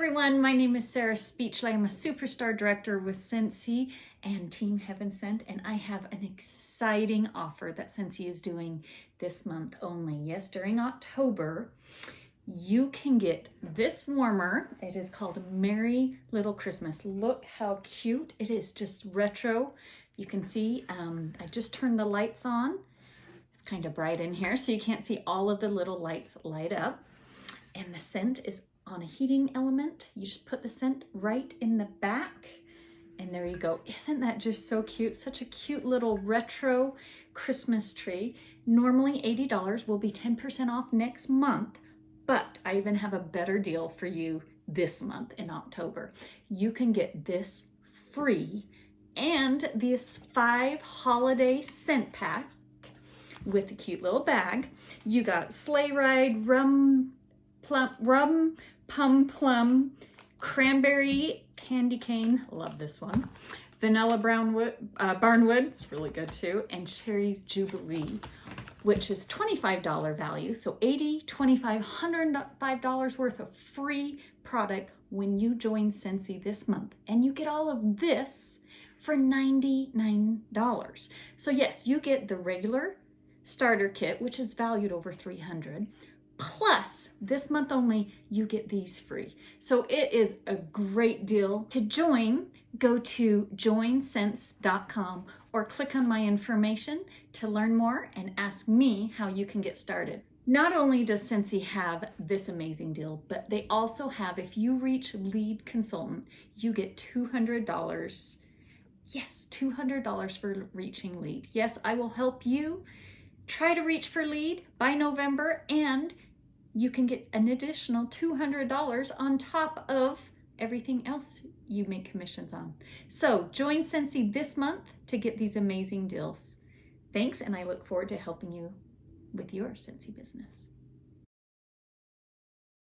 everyone, my name is Sarah Speechley. I'm a superstar director with Scentsy and Team Heaven Scent, and I have an exciting offer that Scentsy is doing this month only. Yes, during October, you can get this warmer. It is called Merry Little Christmas. Look how cute. It is just retro. You can see I just turned the lights on. It's kind of bright in here, so you can't see all of the little lights light up. And the scent is on a heating element. You just put the scent right in the back and there you go. Isn't that just so cute? Such a cute little retro Christmas tree. Normally $80, will be 10% off next month, but I even have a better deal for you this month in October. You can get this free and this 5 holiday scent pack with a cute little bag. You got Sleigh Ride, Rum Pum Plum, Cranberry Candy Cane, love this one, Vanilla Barnwood, it's really good too, and Cherries Jubilee, which is $25 value, so $80, $25, $105 worth of free product when you join Scentsy this month. And you get all of this for $99. So yes, you get the regular starter kit, which is valued over $300. Plus, this month only, you get these free. So it is a great deal. To join, go to joinscents.com or click on my information to learn more and ask me how you can get started. Not only does Scentsy have this amazing deal, but they also have, if you reach lead consultant, you get $200. Yes, $200 for reaching lead. Yes, I will help you try to reach for lead by November, and you can get an additional $200 on top of everything else you make commissions on. So join Scentsy this month to get these amazing deals. Thanks, and I look forward to helping you with your Scentsy business.